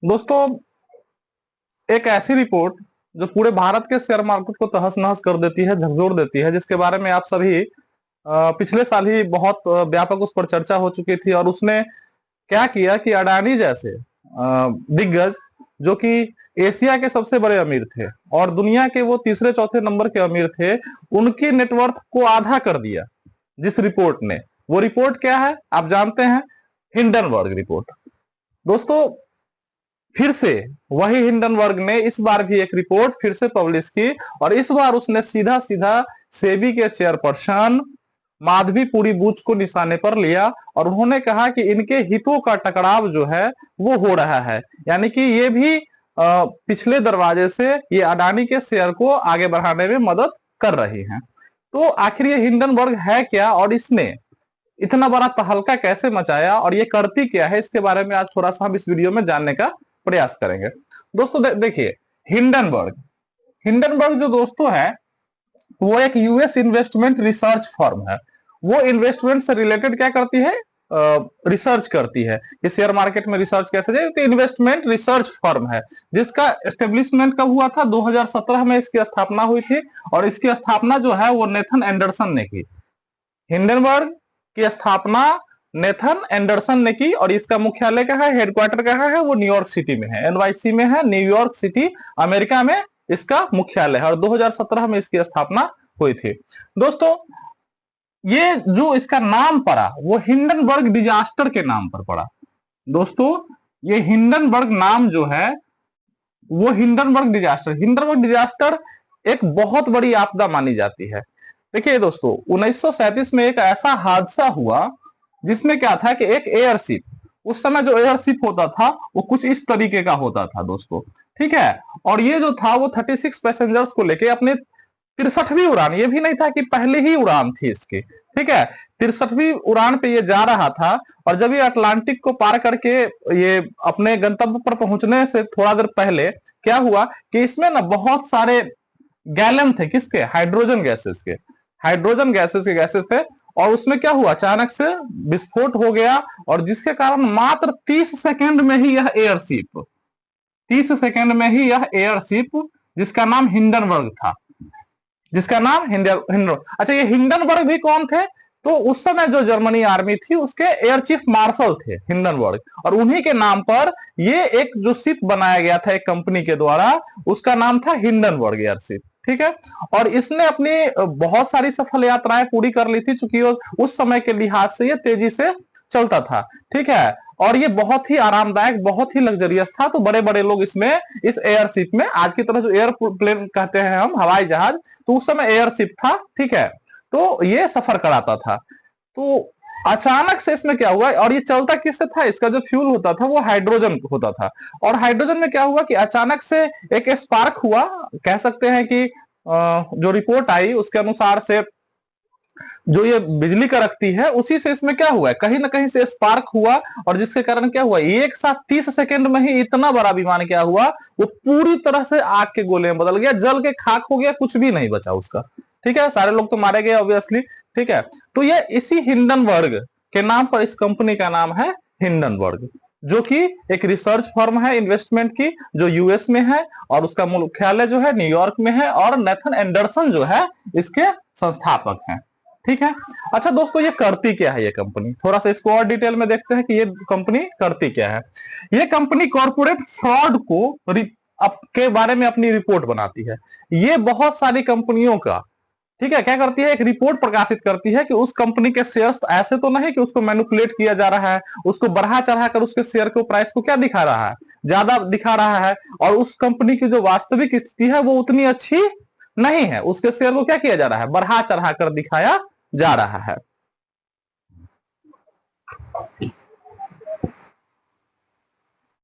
दोस्तों, एक ऐसी रिपोर्ट जो पूरे भारत के शेयर मार्केट को तहस नहस कर देती है, झकझोर देती है, जिसके बारे में आप सभी पिछले साल ही बहुत व्यापक उस पर चर्चा हो चुकी थी। और उसने क्या किया कि अडानी जैसे दिग्गज, जो कि एशिया के सबसे बड़े अमीर थे और दुनिया के वो तीसरे चौथे नंबर के अमीर थे, उनकी नेटवर्थ को आधा कर दिया जिस रिपोर्ट ने। वो रिपोर्ट क्या है आप जानते हैं? Hindenburg report. दोस्तों, फिर से वही हिंडनबर्ग ने इस बार भी एक रिपोर्ट फिर से पब्लिश की और इस बार उसने सीधा सीधा सेबी के चेयरपर्सन माधवी पुरी बुच को निशाने पर लिया और उन्होंने कहा कि इनके हितों का टकराव जो है वो हो रहा है, यानी कि ये भी पिछले दरवाजे से ये अडानी के शेयर को आगे बढ़ाने में मदद कर रही हैं। तो आखिर ये हिंडनबर्ग है क्या और इसने इतना बड़ा तहलका कैसे मचाया और ये करती क्या है, इसके बारे में आज थोड़ा सा हम इस वीडियो में जानने का प्रयास करेंगे। दोस्तों देखिए, हिंडनबर्ग हिंडनबर्ग जो दोस्तों है वो एक यूएस इन्वेस्टमेंट रिसर्च फर्म है। वो इन्वेस्टमेंट से रिलेटेड क्या करती है? रिसर्च करती है कि शेयर मार्केट में रिसर्च कैसे जाए। तो इन्वेस्टमेंट रिसर्च फर्म है जिसका एस्टेब्लिशमेंट कब हुआ था? 2017 में इसकी स्थापना हुई थी और इसकी स्थापना जो है वो नेथन एंडरसन ने की। हिंडनबर्ग की स्थापना नेथन एंडरसन ने की और इसका मुख्यालय कहाँ है, हेडक्वार्टर कहाँ है? वो न्यूयॉर्क सिटी में है, एनवाईसी में है, न्यूयॉर्क सिटी अमेरिका में इसका मुख्यालय है और 2017 में इसकी स्थापना हुई थी। दोस्तों, ये जो इसका नाम पड़ा वो हिंडनबर्ग डिजास्टर के नाम पर पड़ा। दोस्तों, ये हिंडनबर्ग नाम जो है वो हिंडनबर्ग डिजास्टर एक बहुत बड़ी आपदा मानी जाती है। देखिए दोस्तों, 1937 में एक ऐसा हादसा हुआ जिसमें क्या था कि एक एयरशिप, उस समय जो एयरशिप होता था वो कुछ इस तरीके का होता था दोस्तों, ठीक है। और ये जो था वो 36 पैसेंजर्स को लेके अपने 63वीं उड़ान, ये भी नहीं था कि पहले ही उड़ान थी इसकी, ठीक है, 63वीं उड़ान पे ये जा रहा था। और जब ये अटलांटिक को पार करके ये अपने गंतव्य पर पहुंचने से थोड़ा देर पहले क्या हुआ कि इसमें ना बहुत सारे गैलन थे, किसके? हाइड्रोजन गैसेस के गैसेस थे। और उसमें क्या हुआ, अचानक से विस्फोट हो गया और जिसके कारण मात्र 30 सेकंड में ही यह एयरशिप 30 सेकंड में ही यह एयरशिप जिसका नाम हिंडनबर्ग था, जिसका नाम हिंडनबर्ग। अच्छा, ये हिंडनबर्ग भी कौन थे? तो उस समय जो जर्मनी आर्मी थी उसके एयर चीफ मार्शल थे हिंडनबर्ग, और उन्हीं के नाम पर ये एक जो शिप बनाया गया था एक कंपनी के द्वारा, उसका नाम था हिंडनबर्ग एयरशिप, ठीक है। और इसने अपनी बहुत सारी सफल यात्राएं पूरी कर ली थी, चूंकि उस समय के लिहाज से ये तेजी से चलता था, ठीक है। और ये बहुत ही आरामदायक, बहुत ही लग्जरियस था। तो बड़े बड़े लोग इसमें, इस एयरशिप में, आज की तरह जो एयरप्लेन कहते हैं हम, हवाई जहाज, तो उस समय एयरशिप था, ठीक है। तो ये सफर कराता था। तो अचानक से इसमें क्या हुआ, और ये चलता किससे था? इसका जो फ्यूल होता था वो हाइड्रोजन होता था। और हाइड्रोजन में क्या हुआ कि अचानक से एक स्पार्क हुआ, कह सकते हैं कि जो रिपोर्ट आई उसके अनुसार से जो ये बिजली का रखती है उसी से इसमें क्या हुआ है, कहीं ना कहीं से स्पार्क हुआ। और जिसके कारण क्या हुआ, एक साथ 30 सेकंड में ही इतना बड़ा विमान क्या हुआ, वो पूरी तरह से आग के गोले में बदल गया, जल के खाक हो गया, कुछ भी नहीं बचा उसका, ठीक है। सारे लोग तो मारे गए ऑब्वियसली, ठीक है। तो ये इसी हिंडनबर्ग के नाम पर इस कंपनी का नाम है हिंडनबर्ग, जो कि एक रिसर्च फर्म है इन्वेस्टमेंट की, जो यूएस में है और उसका मुख्यालय जो है न्यूयॉर्क में है, और नेथन एंडरसन जो है इसके संस्थापक हैं, ठीक है। अच्छा दोस्तों, ये करती क्या है ये कंपनी? थोड़ा सा इसको और डिटेल में देखते हैं कि ये कंपनी करती क्या है। ये कंपनी कॉर्पोरेट फ्रॉड को के बारे में अपनी रिपोर्ट बनाती है। ये बहुत सारी कंपनियों का, ठीक है, क्या करती है, एक रिपोर्ट प्रकाशित करती है कि उस कंपनी के शेयर्स ऐसे तो नहीं कि उसको मैनिपुलेट किया जा रहा है, उसको बढ़ा चढ़ा कर उसके शेयर को प्राइस को क्या दिखा रहा है, ज्यादा दिखा रहा है, और उस कंपनी की जो वास्तविक स्थिति है वो उतनी अच्छी नहीं है, उसके शेयर को क्या किया जा रहा है, बढ़ा चढ़ा कर दिखाया जा रहा है।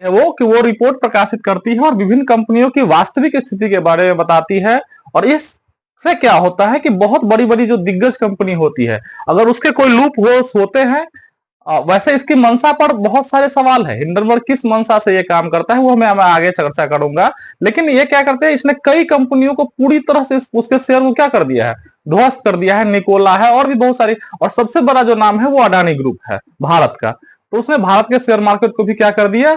वो रिपोर्ट प्रकाशित करती है और विभिन्न कंपनियों की वास्तविक स्थिति के बारे में बताती है। और इससे क्या होता है कि बहुत बड़ी बड़ी जो दिग्गज कंपनी होती है, अगर उसके कोई लूप होल्स होते हैं, वैसे इसकी मंशा पर बहुत सारे सवाल है, हिंडनबर्ग किस मंशा से ये काम करता है वो मैं आगे चर्चा करूंगा। लेकिन ये क्या करते हैं, इसने कई कंपनियों को पूरी तरह से उसके शेयर को क्या कर दिया है, ध्वस्त कर दिया है, निकोला है, और भी बहुत सारी। और सबसे बड़ा जो नाम है वो अडानी ग्रुप है भारत का, तो उसने भारत के शेयर मार्केट को भी क्या कर दिया,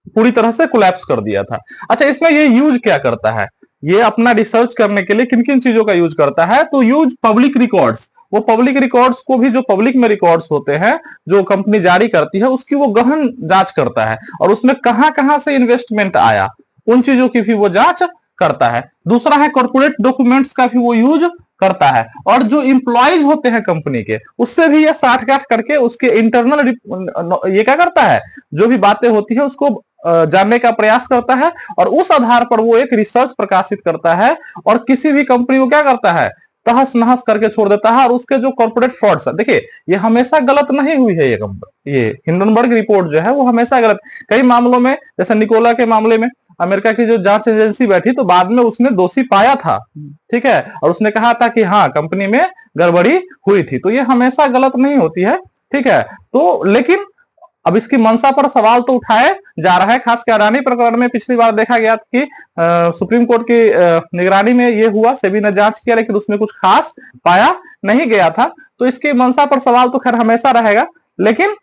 पूरी तरह से कोलैप्स कर दिया था। अच्छा, इसमें ये यूज क्या करता है, ये अपना रिसर्च करने के लिए किन किन चीजों का यूज करता है, तो यूज पब्लिक रिकॉर्ड्स, वो पब्लिक रिकॉर्ड्स को भी, जो पब्लिक में रिकॉर्ड्स होते हैं जो कंपनी जारी करती है, उसकी वो गहन जांच करता है, और उसमें कहां कहां से इन्वेस्टमेंट आया उन चीजों की भी वो जांच करता है। दूसरा है कॉर्पोरेट डॉक्यूमेंट्स का भी वो यूज करता है, और जो इंप्लॉइज होते हैं कंपनी के, उससे भी ये साठगांठ करके उसके इंटरनल ये क्या करता है, जो भी बातें होती है उसको जानने का प्रयास करता है, और उस आधार पर वो एक रिसर्च प्रकाशित करता है, और किसी भी कंपनी को क्या करता है, तहस नहस करके छोड़ देता है। और उसके जो कॉर्पोरेट फ्रॉड्स है, देखिए ये हमेशा गलत नहीं हुई है, ये हिंडनबर्ग रिपोर्ट जो है वो हमेशा गलत, कई मामलों में, जैसे निकोला के मामले में अमेरिका की जो जांच एजेंसी बैठी तो बाद में उसने दोषी पाया था, ठीक है, और उसने कहा था कि हाँ कंपनी में गड़बड़ी हुई थी, तो ये हमेशा गलत नहीं होती है, ठीक है। तो लेकिन अब इसकी मंशा पर सवाल तो उठाए जा रहा है, खासकर अडानी प्रकरण में पिछली बार देखा गया कि सुप्रीम कोर्ट की निगरानी में ये हुआ, सेबी ने जांच किया, लेकिन उसमें कुछ खास पाया नहीं गया था, तो इसकी मंशा पर सवाल तो खैर हमेशा रहेगा, लेकिन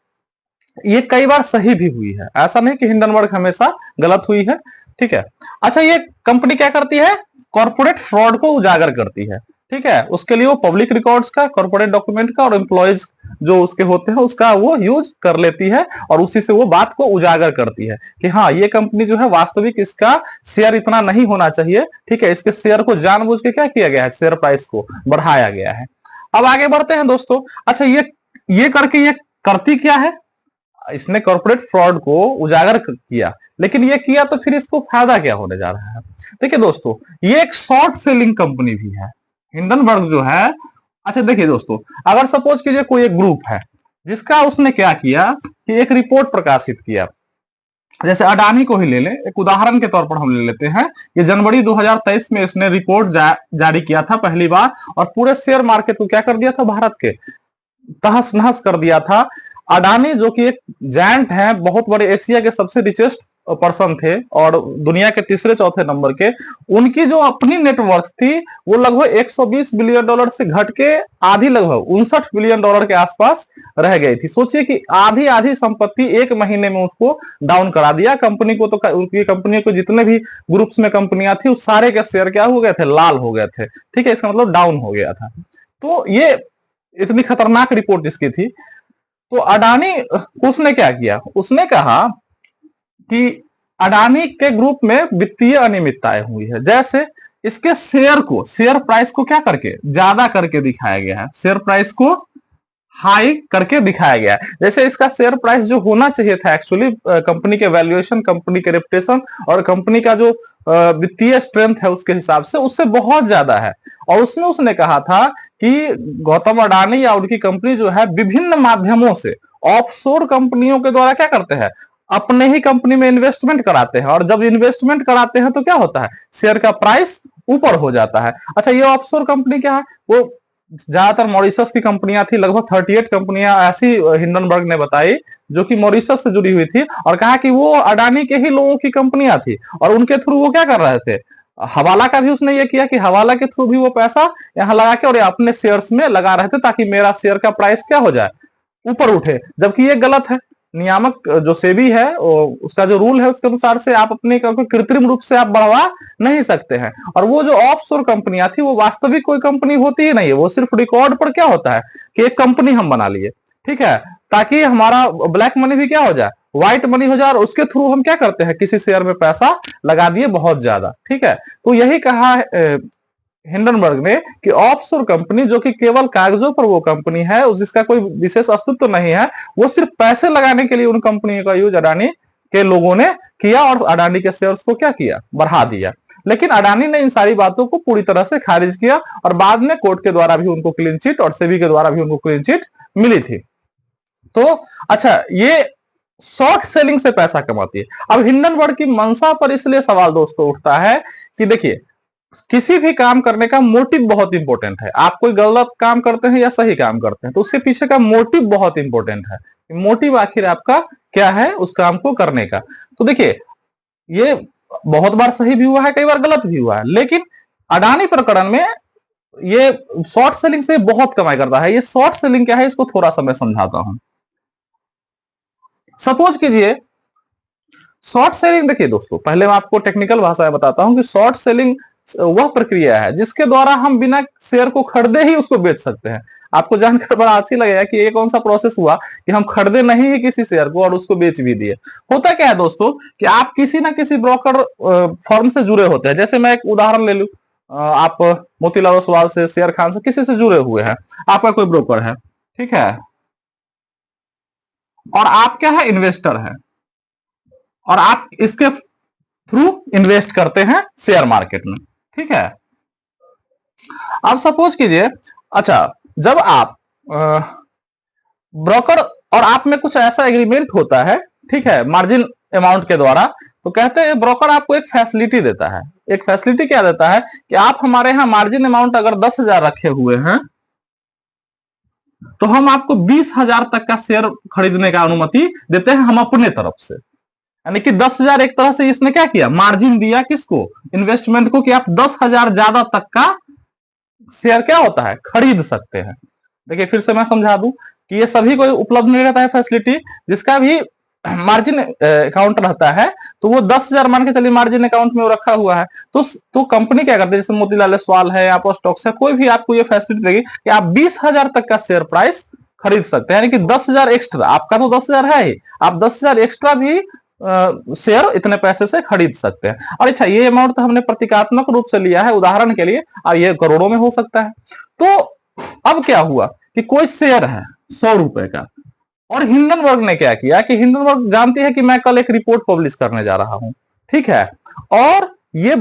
ये कई बार सही भी हुई है, ऐसा नहीं कि हिंडनबर्ग हमेशा गलत हुई है, ठीक है। अच्छा, ये कंपनी क्या करती है, कॉर्पोरेट फ्रॉड को उजागर करती है, ठीक है, उसके लिए वो पब्लिक रिकॉर्ड्स का, कॉर्पोरेट डॉक्यूमेंट का, और एम्प्लॉयज जो उसके होते हैं उसका वो यूज कर लेती है, और उसी से वो बात को उजागर करती है कि हाँ ये कंपनी जो है वास्तविक इसका शेयर इतना नहीं होना चाहिए, ठीक है, इसके शेयर को जानबूझ के क्या किया गया है, शेयर प्राइस को बढ़ाया गया है। अब आगे बढ़ते हैं दोस्तों। अच्छा, ये करके ये करती क्या है, इसने कॉर्पोरेट फ्रॉड को उजागर किया, लेकिन ये किया तो फिर इसको फायदा क्या होने जा रहा है। देखिए दोस्तों, ये एक शॉर्ट सेलिंग कंपनी भी है, हिंडनबर्ग जो है। अच्छा देखिए दोस्तों, अगर सपोज कीजिए कोई एक ग्रुप है जिसका उसने क्या किया कि एक रिपोर्ट प्रकाशित किया, जैसे अडानी को ही ले लें, एक उदाहरण के तौर पर हम ले लेते हैं, ये जनवरी 2023 में इसने रिपोर्ट जारी किया था पहली बार, और पूरे शेयर मार्केट को क्या कर दिया था, भारत के तहस नहस कर दिया था। अडानी जो कि एक जायंट है, बहुत बड़े एशिया के सबसे रिचेस्ट पर्सन थे और दुनिया के तीसरे चौथे नंबर के, उनकी जो अपनी नेटवर्थ थी वो लगभग 120 बिलियन डॉलर से घट के आधी, लगभग 59 बिलियन डॉलर के आसपास रह गई थी। सोचिए कि आधी आधी संपत्ति एक महीने में उसको डाउन करा दिया कंपनी को। तो उनकी कंपनी को जितने भी ग्रुप्स में कंपनियां थी उस सारे के शेयर क्या हो गए थे, लाल हो गए थे, ठीक है, इसका मतलब डाउन हो गया था। तो ये इतनी खतरनाक रिपोर्ट इसकी थी। तो अडानी, उसने क्या किया, उसने कहा कि अडानी के ग्रुप में वित्तीय अनियमितताएं हुई है, जैसे इसके शेयर को, शेयर प्राइस को क्या करके ज्यादा करके दिखाया गया है, शेयर प्राइस को हाई करके दिखाया गया है। जैसे इसका शेयर प्राइस जो होना चाहिए था एक्चुअली, कंपनी के वैल्यूएशन, कंपनी के रेपुटेशन और कंपनी का जो वित्तीय स्ट्रेंथ है उसके हिसाब से उससे बहुत ज्यादा है। और उसमें उसने कहा था कि गौतम अडानी या उनकी कंपनी जो है विभिन्न माध्यमों से ऑफशोर कंपनियों के द्वारा क्या करते हैं, अपने ही कंपनी में इन्वेस्टमेंट कराते हैं, और जब इन्वेस्टमेंट कराते हैं तो क्या होता है, शेयर का प्राइस ऊपर हो जाता है। अच्छा, ये ऑफशोर कंपनी क्या है, वो ज्यादातर मॉरिशस की कंपनियां थी, लगभग 38 कंपनियां ऐसी हिंडनबर्ग ने बताई जो कि मॉरिशस से जुड़ी हुई थी, और कहा कि वो अडानी के ही लोगों की कंपनियां थी, और उनके थ्रू वो क्या कर रहे थे, हवाला का भी उसने ये किया कि हवाला के थ्रू भी वो पैसा यहाँ लगा के और अपने शेयर्स में लगा रहे थे, ताकि मेरा शेयर का प्राइस क्या हो जाए, ऊपर उठे, जबकि ये गलत है। नियामक जो सेबी है उसका जो रूल है उसके अनुसार से आप अपने कृत्रिम रूप से आप बढ़वा नहीं सकते हैं। और वो जो ऑफशोर कंपनियां थी वो वास्तविक कोई कंपनी होती ही नहीं है, वो सिर्फ रिकॉर्ड पर क्या होता है कि एक कंपनी हम बना लिए, ठीक है, ताकि हमारा ब्लैक मनी भी क्या हो जाए, व्हाइट मनी हो जाए, और उसके थ्रू हम क्या करते हैं, किसी शेयर में पैसा लगा दिए बहुत ज्यादा, ठीक है। तो यही कहा हिंडनबर्ग ने कि ऑफशोर कंपनी जो कि केवल कागजों पर वो कंपनी है, जिसका कोई विशेष अस्तित्व नहीं है, वो सिर्फ पैसे लगाने के लिए उन कंपनियों का यूज अडानी के लोगों ने किया, और अडानी के शेयर्स को क्या किया, बढ़ा दिया। लेकिन अडानी ने इन सारी बातों को पूरी तरह से खारिज किया, और बाद में कोर्ट के द्वारा भी उनको क्लीन चिट और सेबी के द्वारा भी उनको क्लीन चिट मिली थी। तो अच्छा, ये शॉर्ट सेलिंग से पैसा कमाती है। अब हिंडनबर्ग की मंशा पर इसलिए सवाल दोस्तों उठता है कि देखिए, किसी भी काम करने का मोटिव बहुत इंपॉर्टेंट है। आप कोई गलत काम करते हैं या सही काम करते हैं तो उसके पीछे का मोटिव बहुत इंपॉर्टेंट है, मोटिव आखिर आपका क्या है उस काम को करने का। तो देखिए, ये बहुत बार सही भी हुआ है, कई बार गलत भी हुआ है, लेकिन अडानी प्रकरण में ये शॉर्ट सेलिंग से बहुत कमाई करता है। ये शॉर्ट सेलिंग क्या है, इसको थोड़ा सा मैं समझाता हूं। सपोज कीजिए शॉर्ट सेलिंग देखिए दोस्तों, पहले मैं आपको टेक्निकल भाषा में बताता हूं कि शॉर्ट सेलिंग वह प्रक्रिया है जिसके द्वारा हम बिना शेयर को खरीदे ही उसको बेच सकते हैं। आपको जानकर बड़ा अच्छी लगेगा कि ये कौन सा प्रोसेस हुआ कि हम खरीदे नहीं है किसी शेयर को और उसको बेच भी दिए। होता क्या है दोस्तों कि आप किसी ना किसी ब्रोकर फर्म से जुड़े होते हैं। जैसे मैं एक उदाहरण ले लूं, आप मोतीलाल ओसवाल से, शेयर खान से, किसी से जुड़े हुए हैं, आपका कोई ब्रोकर है, ठीक है, और आप क्या है, इन्वेस्टर है, और आप इसके थ्रू इन्वेस्ट करते हैं शेयर मार्केट में, ठीक है। आप सपोज कीजिए, अच्छा, जब आप ब्रोकर और आप में कुछ ऐसा एग्रीमेंट होता है, ठीक है, मार्जिन अमाउंट के द्वारा, तो कहते हैं ब्रोकर आपको एक फैसिलिटी देता है। एक फैसिलिटी क्या देता है कि आप हमारे यहां मार्जिन अमाउंट अगर 10,000 रखे हुए हैं तो हम आपको 20,000 तक का शेयर खरीदने का अनुमति देते हैं हम अपने तरफ से। यानी कि 10,000 एक तरह से इसने क्या किया, मार्जिन दिया किसको, इन्वेस्टमेंट को, कि आप 10,000 ज्यादा तक का शेयर क्या होता है, खरीद सकते हैं। देखिए फिर से मैं समझा दूं कि ये सभी को उपलब्ध नहीं रहता है फैसिलिटी। जिसका भी मार्जिन अकाउंट रहता है तो वो 10,000 मान के चलिए मार्जिन अकाउंट में वो रखा हुआ है, तो कंपनी क्या करती है, जैसे मोतीलाल ओसवाल है, आप स्टॉक्स है, कोई भी आपको ये फैसिलिटी देगी कि आप 20,000 तक का शेयर प्राइस खरीद सकते हैं। यानी कि 10,000 एक्स्ट्रा, आपका तो 10,000 है ही, आप 10,000 एक्स्ट्रा भी शेयर इतने पैसे से खरीद सकते हैं। और अच्छा, ये अमाउंट तो हमने प्रतीकात्मक रूप से लिया है उदाहरण के लिए, और ये करोड़ों में हो सकता है। तो अब क्या हुआ कि कोई शेयर है 100 रुपए का, और हिंडनबर्ग ने क्या किया कि हिंडनबर्ग जानती है कि मैं कल एक रिपोर्ट पब्लिश करने जा रहा हूं, ठीक है, और ये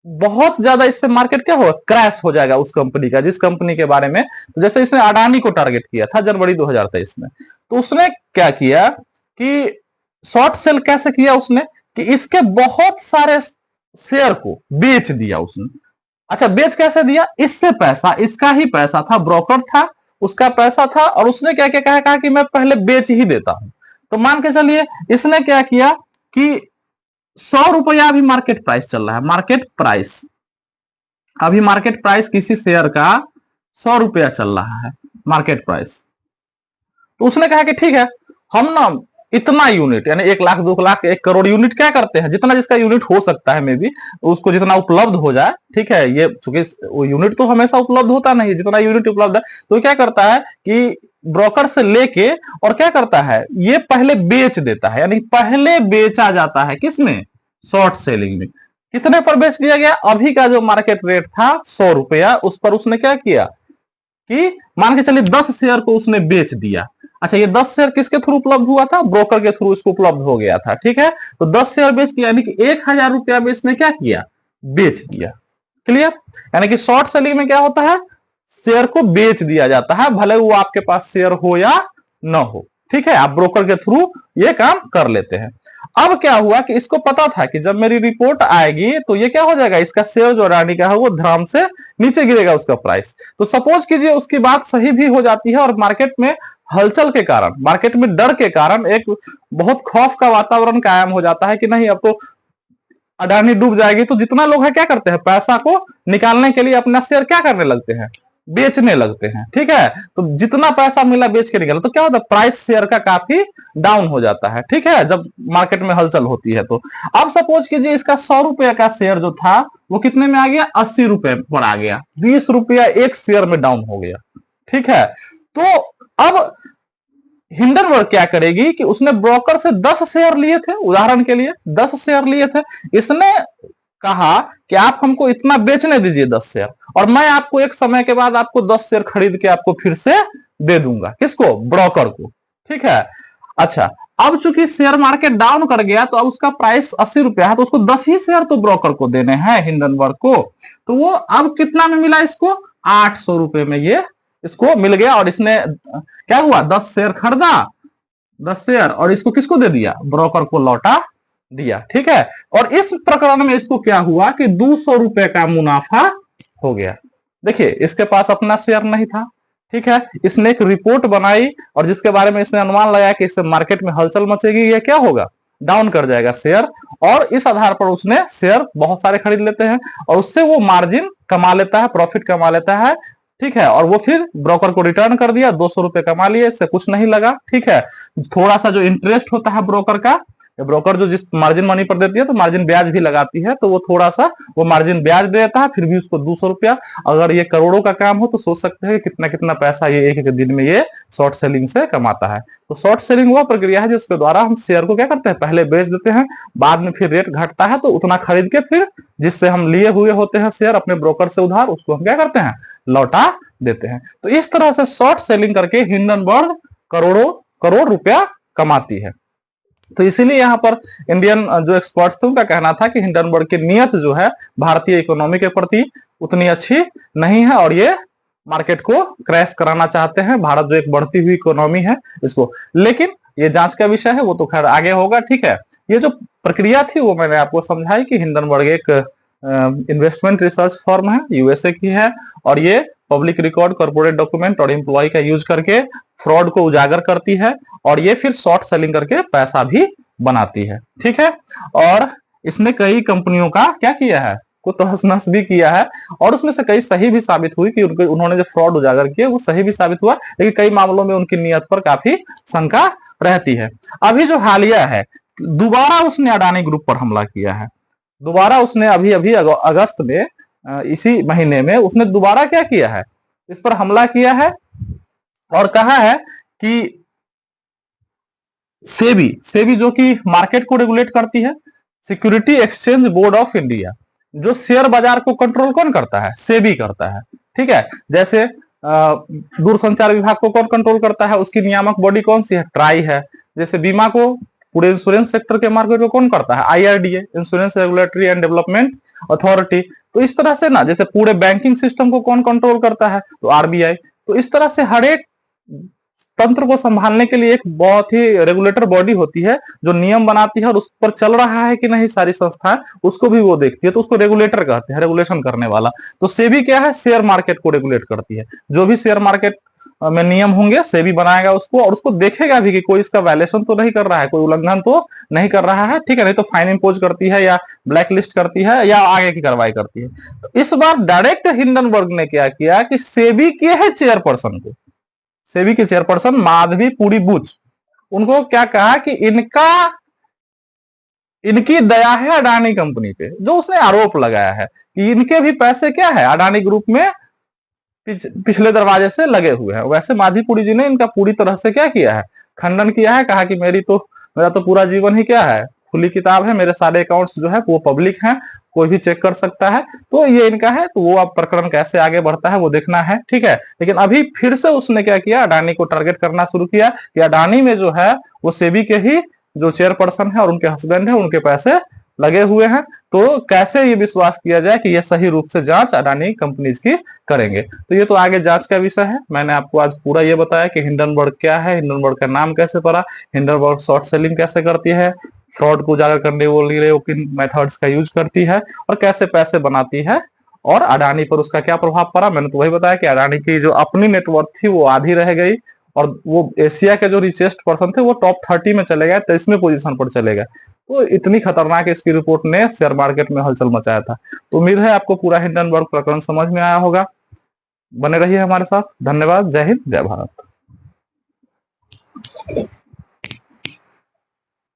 बहुत ज्यादा, इससे मार्केट क्या होगा, क्रैश हो जाएगा उस कंपनी का, जिस कंपनी के बारे में, तो जैसे इसने अडानी को टारगेट किया था जनवरी 2023 में, तो उसने क्या किया कि शॉर्ट सेल कैसे किया उसने, कि इसके बहुत सारे शेयर को बेच दिया उसने। अच्छा, बेच कैसे दिया, इससे पैसा, इसका ही पैसा था, ब्रोकर था, उसका पैसा था, और उसने क्या क्या कहा कि मैं पहले बेच ही देता हूं। तो मान के चलिए इसने क्या किया कि 100 रुपया अभी मार्केट प्राइस चल रहा है, मार्केट प्राइस, अभी मार्केट प्राइस किसी शेयर का 100 रुपया चल रहा है मार्केट प्राइस। तो उसने कहा कि ठीक है, हम ना इतना यूनिट, यानी 1 लाख, 2 लाख, 1 करोड़ यूनिट क्या करते हैं, जितना जिसका यूनिट हो सकता है, मे बी उसको जितना उपलब्ध हो जाए, ठीक है, ये चूंकि वो यूनिट तो हमेशा उपलब्ध होता नहीं, जितना यूनिट उपलब्ध है, तो क्या करता है कि ब्रोकर से लेके और क्या करता है, ये पहले बेच देता है। यानी पहले बेचा जाता है किसमें, शॉर्ट सेलिंग में। कितने पर बेच दिया गया, अभी का जो मार्केट रेट था 100 रुपया, उस पर उसने क्या किया कि मान के चलिए 10 शेयर को उसने बेच दिया। अच्छा, ये 10 शेयर किसके थ्रू उपलब्ध हुआ था, ब्रोकर के थ्रू इसको उपलब्ध हो गया था, ठीक है। तो 10 शेयर बेच दिया, यानी कि 1,000 रुपया में इसने क्या किया, बेच दिया। क्लियर, यानी कि शॉर्ट सेलिंग में क्या होता है, शेयर को बेच दिया जाता है, भले वो आपके पास शेयर हो या ना हो, ठीक है, आप ब्रोकर के थ्रू ये काम कर लेते हैं। अब क्या हुआ कि इसको पता था कि जब मेरी रिपोर्ट आएगी तो ये क्या हो जाएगा, इसका शेयर जो अडानी का है वो धड़ाम से नीचे गिरेगा उसका प्राइस। तो सपोज कीजिए उसकी बात सही भी हो जाती है, और मार्केट में हलचल के कारण, मार्केट में डर के कारण एक बहुत खौफ का वातावरण कायम हो जाता है कि नहीं अब तो अडानी डूब जाएगी। तो जितना लोग है क्या करते हैं, पैसा को निकालने के लिए अपना शेयर क्या करने लगते हैं, बेचने लगते हैं, ठीक है। तो जितना पैसा मिला बेच के निकला, तो क्या होता है, प्राइस शेयर का काफी डाउन हो जाता है, ठीक है, जब मार्केट में हलचल होती है। तो अब सपोज कीजिए इसका 100 रुपया का शेयर जो था वो कितने में आ गया, 80 रुपए पर आ गया, 20 रुपया एक शेयर में डाउन हो गया, ठीक है। तो अब हिंडनबर्ग क्या करेगी कि उसने ब्रोकर से 10 शेयर लिए थे, उदाहरण के लिए 10 शेयर लिए थे, इसने कहा कि आप हमको इतना बेचने दीजिए 10 शेयर, और मैं आपको एक समय के बाद आपको 10 शेयर खरीद के आपको फिर से दे दूंगा, किसको, ब्रोकर को, ठीक है। अच्छा, अब चूंकि शेयर मार्केट डाउन कर गया तो अब उसका प्राइस 80 रुपया है, तो उसको 10 ही शेयर तो ब्रोकर को देने हैं हिंडनबर्ग को। तो वो अब कितना में मिला इसको, 800 रुपए में ये इसको मिल गया, और इसने क्या हुआ, 10 शेयर खरीदा, 10 शेयर, और इसको किसको दे दिया, ब्रोकर को लौटा दिया, ठीक है। और इस प्रकरण में इसको क्या हुआ कि 200 रुपए का मुनाफा हो गया। देखिए इसके पास अपना शेयर नहीं था, ठीक है, इसने एक रिपोर्ट बनाई और जिसके बारे में इसने अनुमान लगाया कि इससे मार्केट में हलचल मचेगी, ये क्या होगा, डाउन कर जाएगा शेयर, और इस आधार पर उसने शेयर बहुत सारे खरीद लेते हैं, और उससे वो मार्जिन कमा लेता है, प्रॉफिट कमा लेता है, ठीक है। और वो फिर ब्रोकर को रिटर्न कर दिया, 200 रुपए कमा लिए, इससे कुछ नहीं लगा, ठीक है। थोड़ा सा जो इंटरेस्ट होता है ब्रोकर का ये ब्रोकर जो जिस मार्जिन मनी पर देती है तो मार्जिन ब्याज भी लगाती है, तो वो थोड़ा सा वो मार्जिन ब्याज देता है, फिर भी उसको 200 रुपया। अगर ये करोड़ों का काम हो तो सोच सकते हैं कितना कितना पैसा ये एक एक दिन में ये शॉर्ट सेलिंग से कमाता है। तो शॉर्ट सेलिंग वह प्रक्रिया है जिसके द्वारा हम शेयर को क्या करते हैं, पहले बेच देते हैं, बाद में फिर रेट घटता है तो उतना खरीद के फिर जिससे हम लिए हुए होते हैं शेयर अपने ब्रोकर से उधार, उसको हम क्या करते हैं, लौटा देते हैं। तो इस तरह से शॉर्ट सेलिंग करके हिंडनबर्ग करोड़ों करोड़ रुपया कमाती है। तो इसीलिए यहाँ पर इंडियन जो एक्सपर्ट्स थे उनका कहना था कि हिंडनबर्ग की नीयत जो है भारतीय इकोनॉमी के प्रति उतनी अच्छी नहीं है और ये मार्केट को क्रैश कराना चाहते हैं, भारत जो एक बढ़ती हुई इकोनॉमी है इसको। लेकिन ये जांच का विषय है, वो तो खैर आगे होगा, ठीक है। ये जो प्रक्रिया थी वो मैंने आपको समझाई कि हिंडनबर्ग एक इन्वेस्टमेंट रिसर्च फर्म है, यूएसए की है, और ये पब्लिक रिकॉर्ड, कॉर्पोरेट डॉक्यूमेंट और एम्प्लॉय का यूज करके फ्रॉड को उजागर करती है और ये फिर शॉर्ट सेलिंग करके पैसा भी बनाती है, ठीक है। और इसने कई कंपनियों का क्या किया है, को तहस नहस भी किया है, और उसमें से कई सही भी साबित हुई कि उन्होंने जो फ्रॉड उजागर किया वो सही भी साबित हुआ, लेकिन कई मामलों में उनकी नीयत पर काफी शंका रहती है। अभी जो हालिया है, दोबारा उसने अडानी ग्रुप पर हमला किया है। दोबारा उसने अभी अभी अगस्त में, इसी महीने में उसने दोबारा क्या किया है, इस पर हमला किया है और कहा है कि सेबी सेबी जो कि मार्केट को रेगुलेट करती है, security exchange board of India, जो शेयर बाजार को कंट्रोल कौन करता है, सेबी करता है, ठीक है। जैसे दूरसंचार विभाग को कौन कंट्रोल करता है, उसकी नियामक बॉडी कौन सी है, ट्राई है। जैसे बीमा को पूरे इंश्योरेंस सेक्टर के मार्केट को कौन करता है, IRDA, insurance regulatory and development authority. तो इस तरह से ना, जैसे पूरे बैंकिंग सिस्टम को कौन कंट्रोल करता है, तो आरबीआई। तो इस तरह से हर एक तंत्र को संभालने के लिए एक बहुत ही रेगुलेटर बॉडी होती है जो नियम बनाती है और उस पर चल रहा है कि नहीं सारी संस्थाएं, उसको भी वो देखती है, तो उसको रेगुलेटर कहते हैं, रेगुलेशन करने वाला। तो सेबी क्या है, शेयर मार्केट को रेगुलेट करती है। जो भी शेयर मार्केट में नियम होंगे सेबी बनाएगा उसको, और उसको देखेगा भी कि कोई इसका वायलेशन तो नहीं कर रहा है, कोई उल्लंघन तो नहीं कर रहा है, ठीक है, नहीं तो फाइन इंपोज करती है या ब्लैक लिस्ट करती है या आगे की कार्रवाई करती है। तो इस बार डायरेक्ट हिंडनबर्ग ने क्या किया कि सेबी के है चेयरपर्सन को, सेबी के चेयरपर्सन माधवी पुरी बुच, उनको क्या कहा कि इनकी दया है अडानी कंपनी पे, जो उसने आरोप लगाया है कि इनके भी पैसे क्या है अडानी ग्रुप में पिछले दरवाजे से लगे हुए हैं। वैसे माधवी पुरी जी ने इनका पूरी तरह से क्या किया है, खंडन किया है, कहा कि मेरा तो पूरा जीवन ही क्या है, खुली किताब है, मेरे सारे अकाउंट्स जो है वो पब्लिक हैं, कोई भी चेक कर सकता है, तो ये इनका है। तो वो अब प्रकरण कैसे आगे बढ़ता है वो देखना है, ठीक है। लेकिन अभी फिर से उसने क्या किया, अडानी को टारगेट करना शुरू किया कि अडानी में जो है वो सेबी के ही जो चेयरपर्सन है और उनके हस्बैंड है, उनके पैसे लगे हुए हैं। तो कैसे ये विश्वास किया जाए कि ये सही रूप से जांच अडानी कंपनीज की करेंगे। तो ये तो आगे जांच का विषय है। मैंने आपको आज पूरा ये बताया कि हिंडनबर्ग क्या है, हिंडनबर्ग का नाम कैसे पड़ा, हिंडनबर्ग शॉर्ट सेलिंग कैसे करती है, फ्रॉड को उजागर करने के लिए वो किन मेथड्स का यूज करती है और कैसे पैसे बनाती है, और अडानी पर उसका क्या प्रभाव पड़ा। मैंने तो वही बताया कि अडानी की जो अपनी नेटवर्क थी वो आधी रह गई, और वो एशिया के जो रिचेस्ट पर्सन थे वो टॉप 30 में चले गए, 23वें पोजीशन पर चले गए। तो इतनी खतरनाक इसकी रिपोर्ट ने शेयर मार्केट में हलचल मचाया था। तो उम्मीद है आपको पूरा हिंडनबर्ग प्रकरण समझ में आया होगा। बने रहिए हमारे साथ। धन्यवाद। जय हिंद, जय भारत।